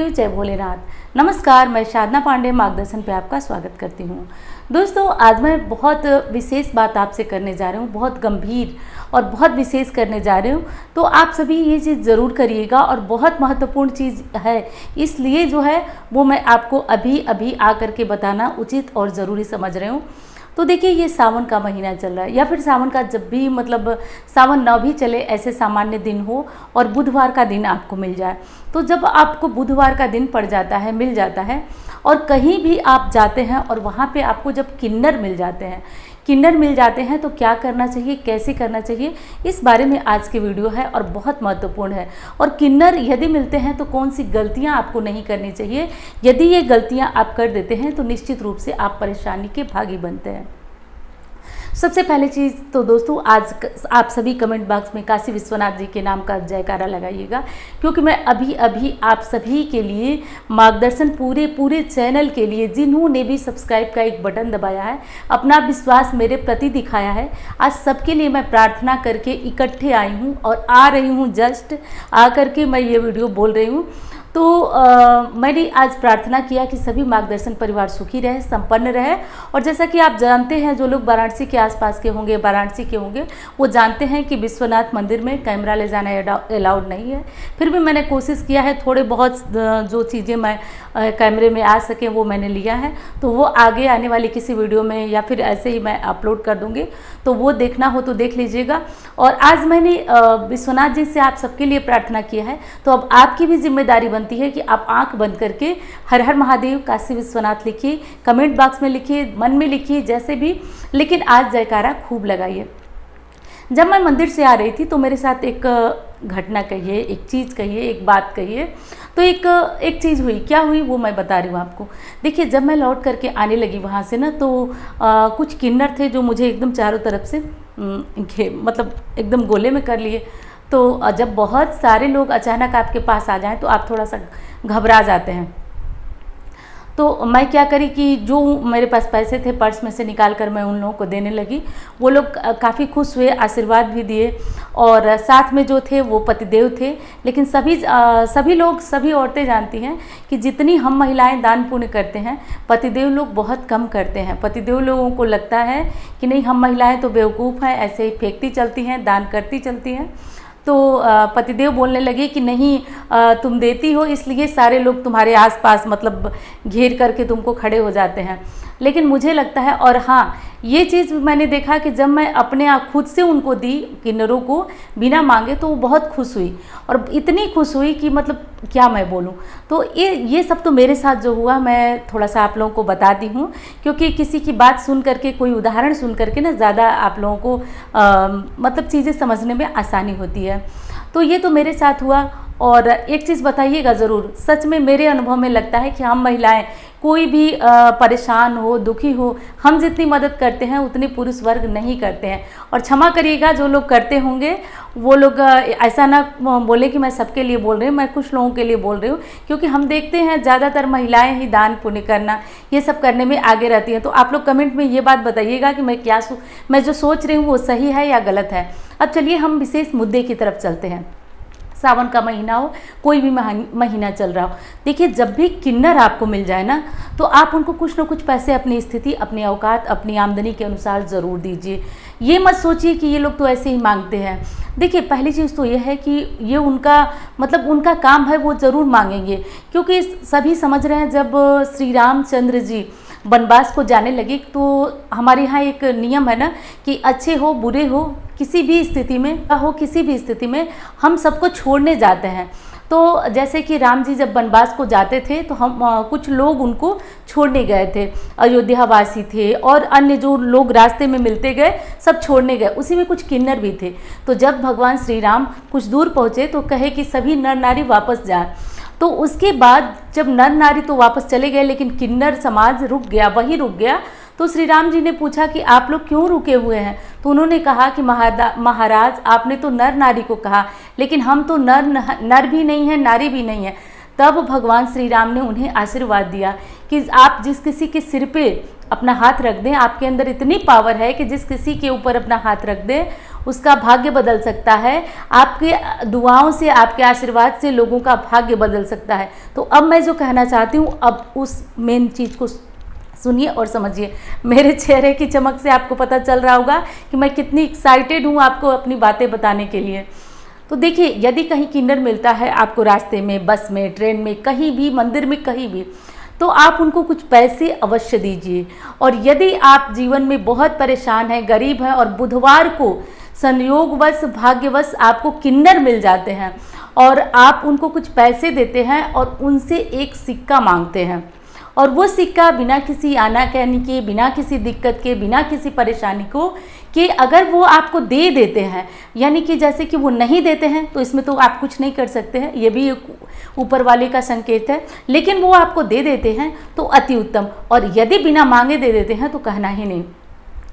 महादेव, जय भोलेनाथ। नमस्कार, मैं साधना पांडे मार्गदर्शन पे आपका स्वागत करती हूँ। दोस्तों, आज मैं बहुत विशेष बात आपसे करने जा रही हूँ, बहुत गंभीर और बहुत विशेष करने जा रही हूँ। तो आप सभी ये चीज़ ज़रूर करिएगा और बहुत महत्वपूर्ण चीज़ है, इसलिए जो है वो मैं आपको अभी अभी आकर के बताना उचित और ज़रूरी समझ रही हूँ। तो देखिए, ये सावन का महीना चल रहा है या फिर सावन का जब भी सावन न भी चले, ऐसे सामान्य दिन हो और बुधवार का दिन आपको मिल जाए, तो जब आपको बुधवार का दिन पड़ जाता है, मिल जाता है और कहीं भी आप जाते हैं और वहाँ पे आपको जब किन्नर मिल जाते हैं तो क्या करना चाहिए, कैसे करना चाहिए, इस बारे में आज की वीडियो है और बहुत महत्वपूर्ण है। और किन्नर यदि मिलते हैं तो कौन सी गलतियां आपको नहीं करनी चाहिए, यदि ये गलतियां आप कर देते हैं तो निश्चित रूप से आप परेशानी के भागी बनते हैं। सबसे पहले चीज़ तो दोस्तों, आज आप सभी कमेंट बॉक्स में काशी विश्वनाथ जी के नाम का जयकारा लगाइएगा, क्योंकि मैं अभी अभी आप सभी के लिए मार्गदर्शन पूरे चैनल के लिए, जिन्होंने भी सब्सक्राइब का एक बटन दबाया है, अपना विश्वास मेरे प्रति दिखाया है, आज सबके लिए मैं प्रार्थना करके इकट्ठे आई हूँ और आ रही हूँ, जस्ट आ करके मैं ये वीडियो बोल रही हूँ। तो मैंने आज प्रार्थना किया कि सभी मार्गदर्शन परिवार सुखी रहे, संपन्न रहे। और जैसा कि आप जानते हैं, जो लोग वाराणसी के आसपास के होंगे, वाराणसी के होंगे, वो जानते हैं कि विश्वनाथ मंदिर में कैमरा ले जाना अलाउड नहीं है। फिर भी मैंने कोशिश किया है, थोड़े बहुत जो चीज़ें मैं कैमरे में आ सके वो मैंने लिया है, तो वो आगे आने वाली किसी वीडियो में या फिर ऐसे ही मैं अपलोड कर दूँगी, तो वो देखना हो तो देख लीजिएगा। और आज मैंने विश्वनाथ जी से आप सबके लिए प्रार्थना किया है, तो अब आपकी भी जिम्मेदारी बनती है कि आप आंख बंद करके हर हर महादेव, काशी विश्वनाथ लिखिए, कमेंट बॉक्स में लिखिए, मन में लिखिए, जैसे भी, लेकिन आज जयकारा खूब लगाइए। जब मैं मंदिर से आ रही थी तो मेरे साथ एक घटना कहिए, एक चीज़ कहिए, एक बात कहिए, तो एक चीज़ हुई। क्या हुई वो मैं बता रही हूँ आपको। देखिए, जब मैं लौट करके आने लगी वहाँ से ना, तो कुछ किन्नर थे जो मुझे एकदम चारों तरफ से एकदम गोले में कर लिए। तो जब बहुत सारे लोग अचानक आपके पास आ जाएं तो आप थोड़ा सा घबरा जाते हैं। तो मैं क्या करी कि जो मेरे पास पैसे थे पर्स में से निकाल कर मैं उन लोगों को देने लगी। वो लोग काफ़ी खुश हुए, आशीर्वाद भी दिए, और साथ में जो थे वो पतिदेव थे। लेकिन सभी लोग, सभी औरतें जानती हैं कि जितनी हम महिलाएं दान पुण्य करते हैं, पतिदेव लोग बहुत कम करते हैं। पतिदेव लोगों को लगता है कि नहीं, हम महिलाएं तो बेवकूफ़ हैं, ऐसे ही फेंकती चलती हैं, दान करती चलती हैं। तो पतिदेव बोलने लगे कि नहीं, तुम देती हो इसलिए सारे लोग तुम्हारे आसपास घेर करके तुमको खड़े हो जाते हैं। लेकिन मुझे लगता है, और हाँ, ये चीज़ मैंने देखा कि जब मैं अपने आप खुद से उनको दी, किन्नरों को, बिना मांगे, तो वो बहुत खुश हुई, और इतनी खुश हुई कि क्या मैं बोलूँ। तो ये सब तो मेरे साथ जो हुआ, मैं थोड़ा सा आप लोगों को बताती हूँ, क्योंकि किसी की बात सुन करके, कोई उदाहरण सुन करके ना, ज़्यादा आप लोगों को चीज़ें समझने में आसानी होती है। तो ये तो मेरे साथ हुआ। और एक चीज़ बताइएगा ज़रूर, सच में मेरे अनुभव में लगता है कि हम महिलाएं, कोई भी परेशान हो, दुखी हो, हम जितनी मदद करते हैं उतनी पुरुष वर्ग नहीं करते हैं। और क्षमा करिएगा, जो लोग करते होंगे वो लोग ऐसा ना बोले कि मैं सबके लिए बोल रही हूँ, मैं कुछ लोगों के लिए बोल रही हूँ, क्योंकि हम देखते हैं ज़्यादातर महिलाएं ही दान पुण्य करना, ये सब करने में आगे रहती हैं। तो आप लोग कमेंट में ये बात बताइएगा कि मैं जो सोच रही हूँ वो सही है या गलत है। अब चलिए हम विशेष मुद्दे की तरफ चलते हैं। सावन का महीना हो, कोई भी महीना चल रहा हो, देखिए, जब भी किन्नर आपको मिल जाए ना, तो आप उनको कुछ न कुछ पैसे अपनी स्थिति, अपनी औकात, अपनी आमदनी के अनुसार ज़रूर दीजिए। ये मत सोचिए कि ये लोग तो ऐसे ही मांगते हैं। देखिए, पहली चीज़ तो ये है कि ये उनका काम है, वो ज़रूर मांगेंगे, क्योंकि सभी समझ रहे हैं, जब श्री रामचंद्र जी वनवास को जाने लगे, तो हमारे यहाँ एक नियम है ना कि अच्छे हो, बुरे हो, किसी भी स्थिति में हम सबको छोड़ने जाते हैं। तो जैसे कि राम जी जब वनवास को जाते थे, तो हम कुछ लोग उनको छोड़ने गए थे, अयोध्यावासी थे और अन्य जो लोग रास्ते में मिलते गए, सब छोड़ने गए। उसी में कुछ किन्नर भी थे। तो जब भगवान श्री राम कुछ दूर पहुँचे तो कहे कि सभी नर नारी वापस जाए। तो उसके बाद जब नर नारी तो वापस चले गए, लेकिन किन्नर समाज रुक गया, वहीं रुक गया। तो श्री राम जी ने पूछा कि आप लोग क्यों रुके हुए हैं? तो उन्होंने कहा कि महाराज, आपने तो नर नारी को कहा, लेकिन हम तो नर भी नहीं हैं, नारी भी नहीं है। तब भगवान श्री राम ने उन्हें आशीर्वाद दिया कि आप जिस किसी के सिर पे अपना हाथ रख दें, आपके अंदर इतनी पावर है कि जिस किसी के ऊपर अपना हाथ रख दें उसका भाग्य बदल सकता है। आपके दुआओं से, आपके आशीर्वाद से लोगों का भाग्य बदल सकता है। तो अब मैं जो कहना चाहती हूँ, अब उस मेन चीज़ को सुनिए और समझिए। मेरे चेहरे की चमक से आपको पता चल रहा होगा कि मैं कितनी एक्साइटेड हूँ आपको अपनी बातें बताने के लिए। तो देखिए, यदि कहीं किन्नर मिलता है आपको रास्ते में, बस में, ट्रेन में, कहीं भी, मंदिर में, कहीं भी, तो आप उनको कुछ पैसे अवश्य दीजिए। और यदि आप जीवन में बहुत परेशान हैं, गरीब हैं, और बुधवार को संयोगवश, भाग्यवश आपको किन्नर मिल जाते हैं और आप उनको कुछ पैसे देते हैं और उनसे एक सिक्का मांगते हैं, और वो सिक्का बिना किसी आनाकानी के, बिना किसी दिक्कत के, बिना किसी परेशानी को, कि अगर वो आपको दे देते हैं, यानी कि जैसे कि वो नहीं देते हैं तो इसमें तो आप कुछ नहीं कर सकते हैं, ये भी ऊपर वाले का संकेत है। लेकिन वो आपको दे देते हैं तो अति उत्तम, और यदि बिना मांगे दे देते हैं तो कहना ही नहीं।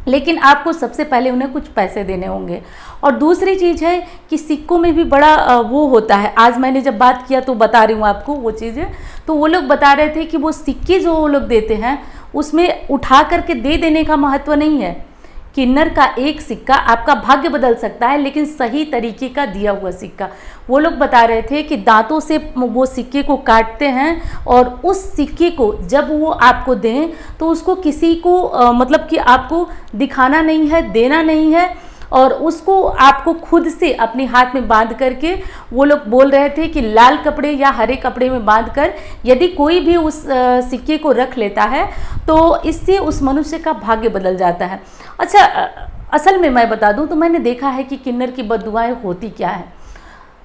लेकिन आपको सबसे पहले उन्हें कुछ पैसे देने होंगे। और दूसरी चीज़ है कि सिक्कों में भी बड़ा वो होता है। आज मैंने जब बात किया तो बता रही हूँ आपको वो चीज़ें। तो वो लोग बता रहे थे कि वो सिक्के जो वो लोग देते हैं उसमें उठा करके दे देने का महत्व नहीं है। किन्नर का एक सिक्का आपका भाग्य बदल सकता है, लेकिन सही तरीके का दिया हुआ सिक्का। वो लोग बता रहे थे कि दांतों से वो सिक्के को काटते हैं और उस सिक्के को जब वो आपको दें तो उसको किसी को मतलब कि आपको दिखाना नहीं है, देना नहीं है, और उसको आपको खुद से अपने हाथ में बांध करके, वो लोग बोल रहे थे कि लाल कपड़े या हरे कपड़े में बांध कर यदि कोई भी उस सिक्के को रख लेता है तो इससे उस मनुष्य का भाग्य बदल जाता है। अच्छा, असल में मैं बता दूं तो मैंने देखा है कि किन्नर की बद्दुआएं होती क्या है।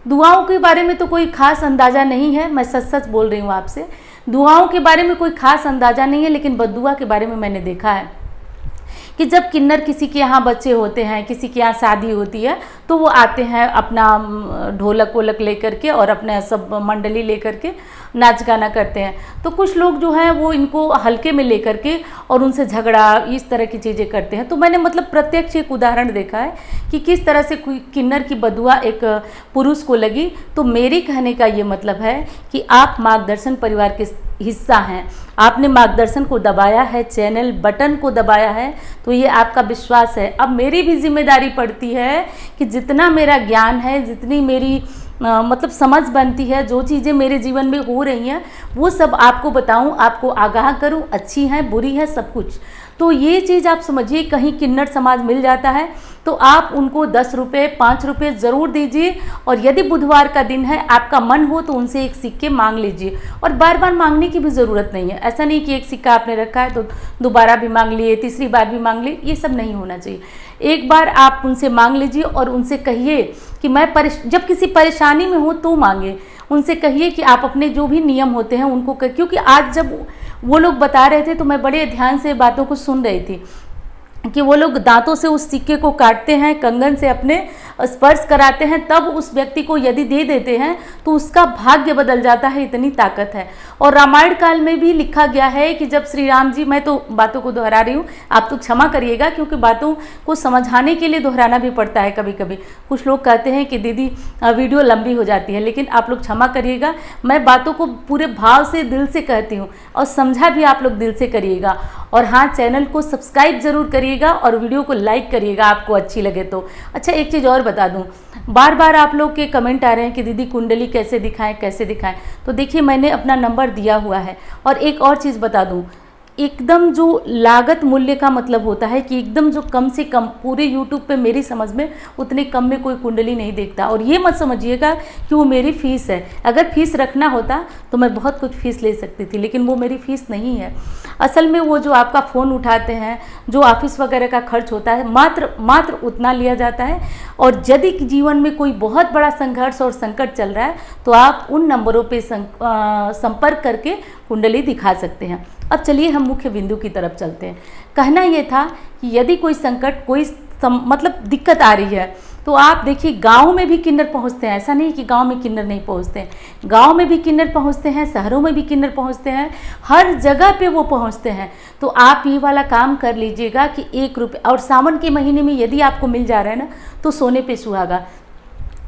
दुआओं के बारे में तो कोई खास अंदाज़ा नहीं है, मैं सच सच बोल रही हूँ आपसे। दुआओं के बारे में कोई खास अंदाज़ा नहीं है, लेकिन बद्दुआ के बारे में मैंने देखा है कि जब किन्नर किसी के यहाँ बच्चे होते हैं, किसी के यहाँ शादी होती है, तो वो आते हैं अपना ढोलक वोलक लेकर के और अपने सब मंडली लेकर के नाच गाना करते हैं। तो कुछ लोग जो हैं वो इनको हल्के में लेकर के और उनसे झगड़ा, इस तरह की चीज़ें करते हैं। तो मैंने मतलब प्रत्यक्ष एक उदाहरण देखा है कि किस तरह से किन्नर की बदुआ एक पुरुष को लगी। तो मेरे कहने का ये मतलब है कि आप मार्गदर्शन परिवार के हिस्सा हैं, आपने मार्गदर्शन को दबाया है, चैनल बटन को दबाया है, तो ये आपका विश्वास है। अब मेरी भी जिम्मेदारी पड़ती है कि जितना मेरा ज्ञान है, जितनी मेरी मतलब समझ बनती है, जो चीज़ें मेरे जीवन में हो रही हैं वो सब आपको बताऊं, आपको आगाह करूं, अच्छी हैं, बुरी है, सब कुछ। तो ये चीज़ आप समझिए, कहीं किन्नर समाज मिल जाता है तो आप उनको 10 रुपये, 5 रुपये ज़रूर दीजिए। और यदि बुधवार का दिन है, आपका मन हो तो उनसे एक सिक्के मांग लीजिए। और बार बार मांगने की भी ज़रूरत नहीं है। ऐसा नहीं कि एक सिक्का आपने रखा है तो दोबारा भी मांग लिए, तीसरी बार भी मांग लिए, ये सब नहीं होना चाहिए। एक बार आप उनसे मांग लीजिए और उनसे कहिए कि मैं जब किसी परेशानी में हो तो मांगे। उनसे कहिए कि आप अपने जो भी नियम होते हैं उनको क्योंकि आज जब वो लोग बता रहे थे तो मैं बड़े ध्यान से बातों को सुन रही थी कि वो लोग दांतों से उस सिक्के को काटते हैं, कंगन से अपने स्पर्श कराते हैं, तब उस व्यक्ति को यदि दे देते हैं तो उसका भाग्य बदल जाता है। इतनी ताकत है। और रामायण काल में भी लिखा गया है कि जब श्री राम जी, मैं तो बातों को दोहरा रही हूँ, आप तो क्षमा करिएगा क्योंकि बातों को समझाने के लिए दोहराना भी पड़ता है कभी कभी। कुछ लोग कहते हैं कि दीदी वीडियो लंबी हो जाती है, लेकिन आप लोग क्षमा करिएगा, मैं बातों को पूरे भाव से, दिल से कहती हूँ और समझा भी आप लोग दिल से करिएगा। और हाँ, चैनल को सब्सक्राइब जरूर करिएगा और वीडियो को लाइक करिएगा आपको अच्छी लगे तो। अच्छा, एक चीज़ और बता दूं, बार बार आप लोग के कमेंट आ रहे हैं कि दीदी कुंडली कैसे दिखाएं, कैसे दिखाएं। तो देखिए, मैंने अपना नंबर दिया हुआ है। और एक और चीज़ बता दूं, एकदम जो लागत मूल्य का मतलब होता है कि एकदम जो कम से कम, पूरे YouTube पे मेरी समझ में उतने कम में कोई कुंडली नहीं देखता। और ये मत समझिएगा कि वो मेरी फ़ीस है। अगर फ़ीस रखना होता तो मैं बहुत कुछ फ़ीस ले सकती थी, लेकिन वो मेरी फ़ीस नहीं है। असल में वो जो आपका फ़ोन उठाते हैं, जो ऑफिस वगैरह का खर्च होता है, मात्र उतना लिया जाता है। और यदि जीवन में कोई बहुत बड़ा संघर्ष और संकट चल रहा है तो आप उन नंबरों पे संपर्क करके कुंडली दिखा सकते हैं। अब चलिए हम मुख्य बिंदु की तरफ चलते हैं। कहना ये था कि यदि कोई संकट, कोई मतलब दिक्कत आ रही है तो आप देखिए, गाँव में भी किन्नर पहुँचते हैं। ऐसा नहीं कि गाँव में किन्नर नहीं पहुँचते हैं, गाँव में भी किन्नर पहुँचते हैं, शहरों में भी किन्नर पहुँचते हैं, हर जगह पे वो पहुँचते हैं। तो आप ये वाला काम कर लीजिएगा कि 1 रुपये, और सावन के महीने में यदि आपको मिल जा रहा है ना तो सोने पे सुहागा।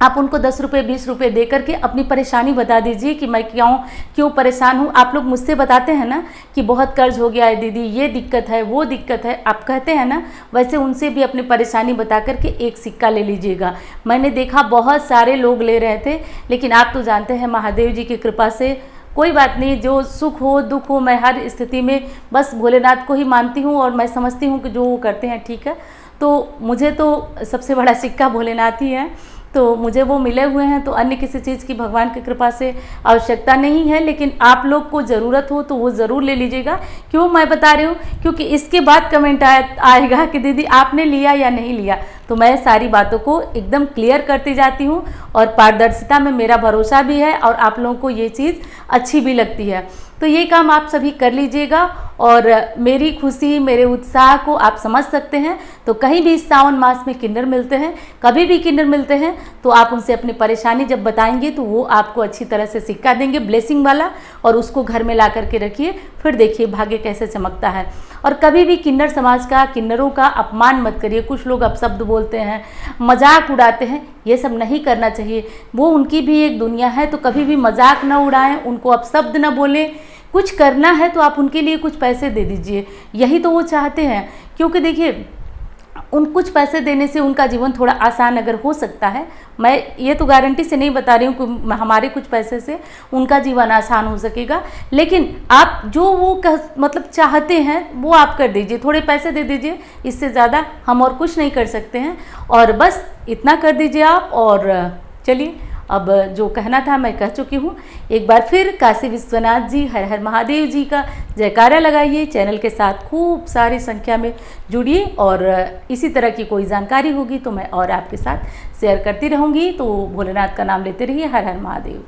आप उनको 10 रुपये 20 रुपये दे करके अपनी परेशानी बता दीजिए कि मैं क्यों परेशान हूँ। आप लोग मुझसे बताते हैं ना कि बहुत कर्ज हो गया है दीदी, ये दिक्कत है वो दिक्कत है, आप कहते हैं ना, वैसे उनसे भी अपनी परेशानी बता करके एक सिक्का ले लीजिएगा। मैंने देखा बहुत सारे लोग ले रहे थे, लेकिन आप तो जानते हैं महादेव जी की कृपा से कोई बात नहीं, जो सुख हो दुख हो, मैं हर स्थिति में बस भोलेनाथ को ही मानती हूँ और मैं समझती हूँ कि जो वो करते हैं ठीक है। तो मुझे तो सबसे बड़ा सिक्का भोलेनाथ ही है, तो मुझे वो मिले हुए हैं, तो अन्य किसी चीज़ की भगवान की कृपा से आवश्यकता नहीं है। लेकिन आप लोग को ज़रूरत हो तो वो ज़रूर ले लीजिएगा। क्यों मैं बता रही हूँ, क्योंकि इसके बाद कमेंट आएगा कि दीदी आपने लिया या नहीं लिया। तो मैं सारी बातों को एकदम क्लियर करती जाती हूँ और पारदर्शिता में मेरा भरोसा भी है और आप लोगों को ये चीज़ अच्छी भी लगती है। तो ये काम आप सभी कर लीजिएगा और मेरी खुशी, मेरे उत्साह को आप समझ सकते हैं। तो कहीं भी इस सावन मास में किन्नर मिलते हैं, कभी भी किन्नर मिलते हैं, तो आप उनसे अपनी परेशानी जब बताएंगे तो वो आपको अच्छी तरह से सिक्का देंगे ब्लेसिंग वाला, और उसको घर में ला करके रखिए, फिर देखिए भाग्य कैसे चमकता है। और कभी भी किन्नर समाज का, किन्नरों का अपमान मत करिए। कुछ लोग अपशब्द बोलते हैं, मजाक उड़ाते हैं, ये सब नहीं करना चाहिए। वो उनकी भी एक दुनिया है, तो कभी भी मजाक ना उड़ाएं, उनको अपशब्द ना बोलें। कुछ करना है तो आप उनके लिए कुछ पैसे दे दीजिए, यही तो वो चाहते हैं। क्योंकि देखिए उन कुछ पैसे देने से उनका जीवन थोड़ा आसान अगर हो सकता है, मैं ये तो गारंटी से नहीं बता रही हूँ कि हमारे कुछ पैसे से उनका जीवन आसान हो सकेगा, लेकिन आप जो वो मतलब चाहते हैं वो आप कर दीजिए, थोड़े पैसे दे दीजिए, इससे ज़्यादा हम और कुछ नहीं कर सकते हैं। और बस इतना कर दीजिए आप। और चलिए, अब जो कहना था मैं कह चुकी हूँ। एक बार फिर काशी विश्वनाथ जी, हर हर महादेव जी का जयकारा लगाइए। चैनल के साथ खूब सारी संख्या में जुड़िए और इसी तरह की कोई जानकारी होगी तो मैं और आपके साथ शेयर करती रहूँगी। तो भोलेनाथ का नाम लेते रहिए। हर हर महादेव।